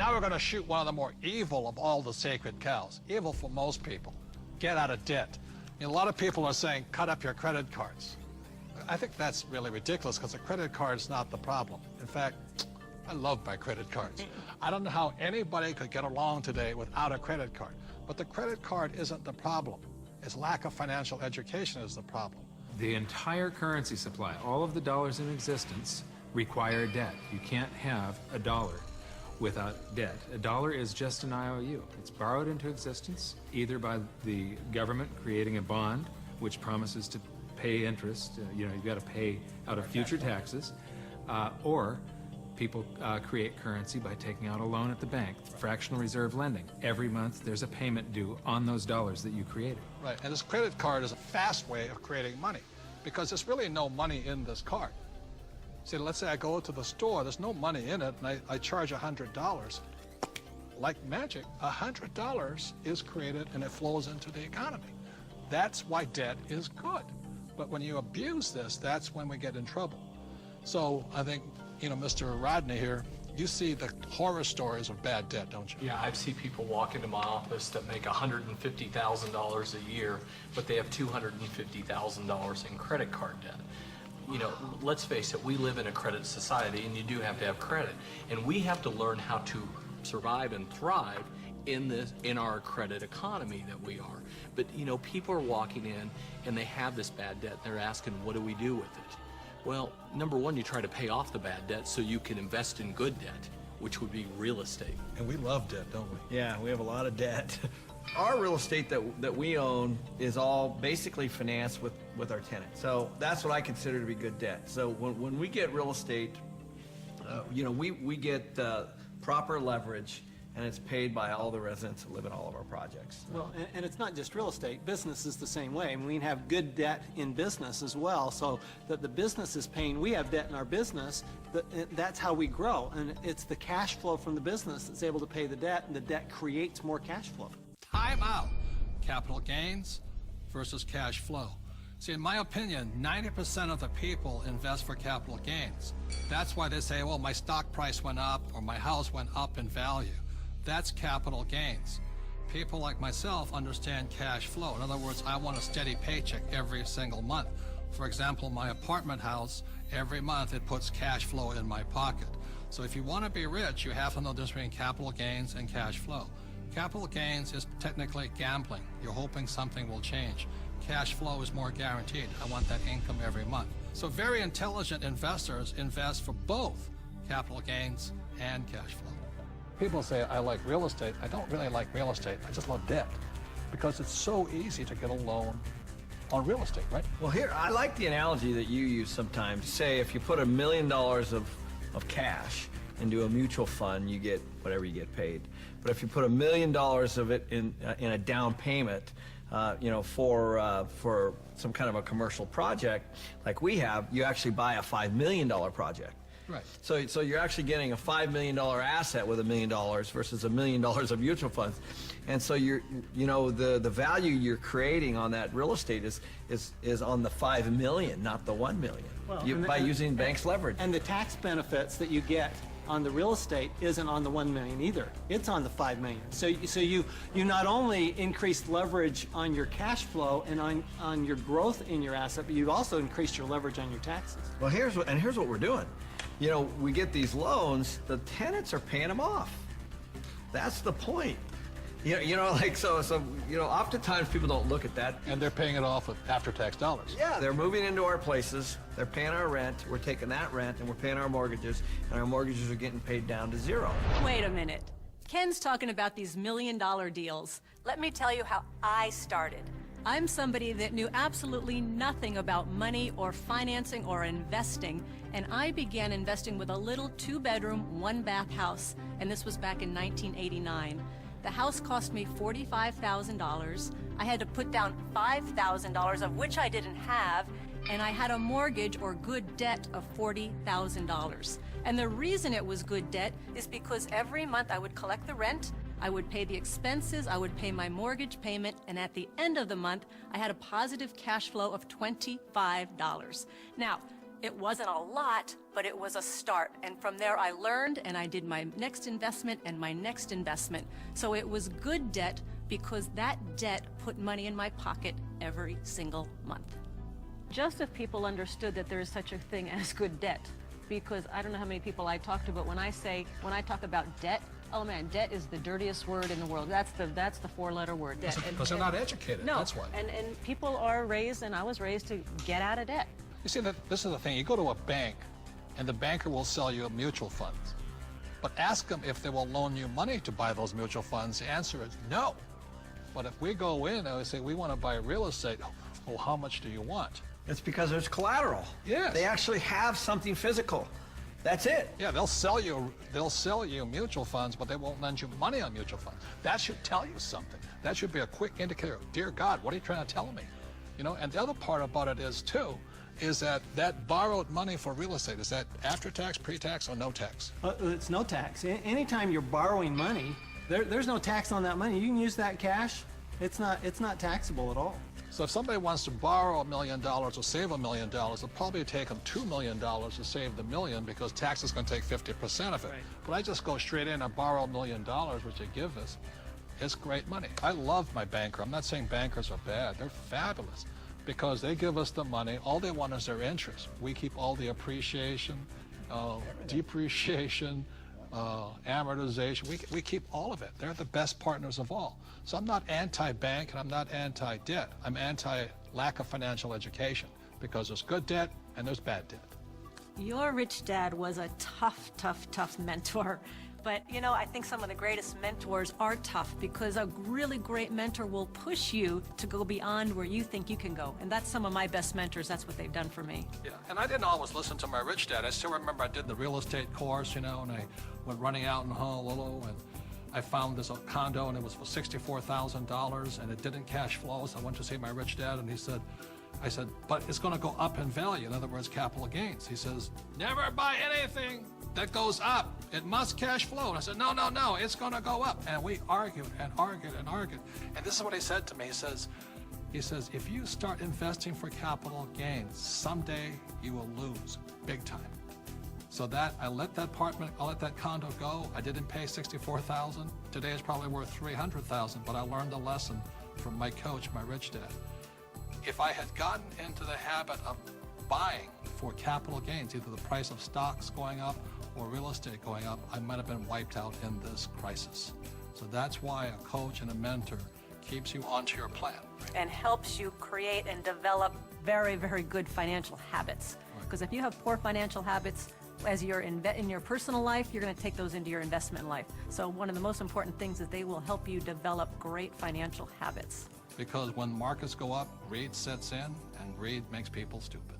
Now we're going to shoot one of the more evil of all the sacred cows. Evil for most people. Get out of debt. A lot of people are saying, cut up your credit cards. I think that's really ridiculous because a credit card is not the problem. In fact, I love my credit cards. I don't know how anybody could get along today without a credit card. But the credit card isn't the problem. Its lack of financial education is the problem. The entire currency supply, all of the dollars in existence, require debt. You can't have a dollar without debt. A dollar is just an IOU. It's borrowed into existence either by the government creating a bond which promises to pay interest, you've got to pay out of future taxes, or people create currency by taking out a loan at the bank, fractional reserve lending. Every month there's a payment due on those dollars that you created. Right, and this credit card is a fast way of creating money because there's really no money in this card. See, let's say I go to the store, there's no money in it, and I charge $100. Like magic, $100 is created and it flows into the economy. That's why debt is good. But when you abuse this, that's when we get in trouble. So I think, Mr. Rodney here, you see the horror stories of bad debt, don't you? Yeah, I've seen people walk into my office that make $150,000 a year, but they have $250,000 in credit card debt. Let's face it, we live in a credit society, and you do have to have credit. And we have to learn how to survive and thrive in our credit economy that we are. But, people are walking in, and they have this bad debt. They're asking, what do we do with it? Well, number one, you try to pay off the bad debt so you can invest in good debt, which would be real estate. And we love debt, don't we? Yeah, we have a lot of debt. Our real estate that we own is all basically financed with our tenants. So that's what I consider to be good debt. So when we get real estate, we get proper leverage, and it's paid by all the residents that live in all of our projects. Well, and it's not just real estate. Business is the same way. I mean, we can have good debt in business as well, so that the business is paying. We have debt in our business. That's how we grow, and it's the cash flow from the business that's able to pay the debt, and the debt creates more cash flow. Time out. Capital gains versus cash flow. See, in my opinion, 90% of the people invest for capital gains. That's why they say, well, my stock price went up or my house went up in value. That's capital gains. People like myself understand cash flow. In other words, I want a steady paycheck every single month. For example, my apartment house, every month it puts cash flow in my pocket. So if you want to be rich, you have to know the difference between capital gains and cash flow. Capital gains is technically gambling. You're hoping something will change. Cash flow is more guaranteed. I want that income every month. So very intelligent investors invest for both capital gains and cash flow. People say, I like real estate. I don't really like real estate. I just love debt because it's so easy to get a loan on real estate, right? Well, here, I like the analogy that you use sometimes. Say if you put $1 million of cash into a mutual fund, you get whatever you get paid. But if you put $1 million of it in a down payment, for some kind of a commercial project like we have, you actually buy a $5 million project. Right. So you're actually getting a $5 million asset with $1 million versus $1 million of mutual funds, and so the value you're creating on that real estate is on the $5 million, not the $1 million, by using banks' leverage. And the tax benefits that you get on the real estate isn't on the $1 million either. It's on the $5 million. So you not only increased leverage on your cash flow and on your growth in your asset, but you've also increased your leverage on your taxes. Well, here's what we're doing. We get these loans, the tenants are paying them off. That's the point. Oftentimes people don't look at that. And they're paying it off with after-tax dollars. Yeah, they're moving into our places, they're paying our rent, we're taking that rent, and we're paying our mortgages, and our mortgages are getting paid down to zero. Wait a minute. Ken's talking about these $1 million deals. Let me tell you how I started. I'm somebody that knew absolutely nothing about money or financing or investing, and I began investing with a little 2-bedroom, 1-bath house, and this was back in 1989. The house cost me $45,000. I had to put down $5,000, of which I didn't have, and I had a mortgage or good debt of $40,000. And the reason it was good debt is because every month I would collect the rent, I would pay the expenses, I would pay my mortgage payment, and at the end of the month, I had a positive cash flow of $25. Now, It wasn't a lot, but it was a start. And from there I learned, and I did my next investment and my next investment. So it was good debt because that debt put money in my pocket every single month. Just if people understood that there is such a thing as good debt, because I don't know how many people I talk to, but when I talk about debt, oh man, debt is the dirtiest word in the world. That's the four-letter word, debt. Because they're not educated, No, that's why. and people are raised, and I was raised to get out of debt. You see, this is the thing. You go to a bank, and the banker will sell you mutual funds. But ask them if they will loan you money to buy those mutual funds. The answer is no. But if we go in and we say, we want to buy real estate, well, how much do you want? It's because there's collateral. Yes. They actually have something physical. That's it. Yeah, they'll sell you mutual funds, but they won't lend you money on mutual funds. That should tell you something. That should be a quick indicator. Dear God, what are you trying to tell me? You know, and the other part about it is too, is that borrowed money for real estate, is that after tax, pre-tax, or no tax? It's no tax. Anytime you're borrowing money, there's no tax on that money. You can use that cash. It's not taxable at all. So if somebody wants to borrow $1 million or save $1 million, it'll probably take them $2 million to save the million because tax is going to take 50% of it. Right. But I just go straight in and borrow $1 million, which they give us. It's great money. I love my banker. I'm not saying bankers are bad. They're fabulous because they give us the money. All they want is their interest. We keep all the appreciation, depreciation, amortization. We keep all of it. They're the best partners of all. So I'm not anti-bank and I'm not anti-debt. I'm anti-lack of financial education because there's good debt and there's bad debt. Your rich dad was a tough, tough, tough mentor. But, you know, I think some of the greatest mentors are tough because a really great mentor will push you to go beyond where you think you can go. And that's some of my best mentors. That's what they've done for me. Yeah, and I didn't always listen to my rich dad. I still remember I did the real estate course, you know, and I went running out in Honolulu, and I found this condo, and it was for $64,000, and it didn't cash flow. So I went to see my rich dad, and I said, but it's going to go up in value. In other words, capital gains. He says, never buy anything that goes up. It must cash flow. And I said, no, it's going to go up. And we argued and argued and argued. And this is what he said to me. He says, if you start investing for capital gains, someday you will lose big time. So that I let that condo go. I didn't pay $64,000. Today it's probably worth $300,000. But I learned a lesson from my coach, my rich dad. If I had gotten into the habit of buying for capital gains, either the price of stocks going up or real estate going up, I might have been wiped out in this crisis. So that's why a coach and a mentor keeps you onto your plan. And helps you create and develop very, very good financial habits. Because if you have poor financial habits, as you're in your personal life, you're going to take those into your investment life. So one of the most important things is they will help you develop great financial habits. Because when markets go up, greed sets in, and greed makes people stupid.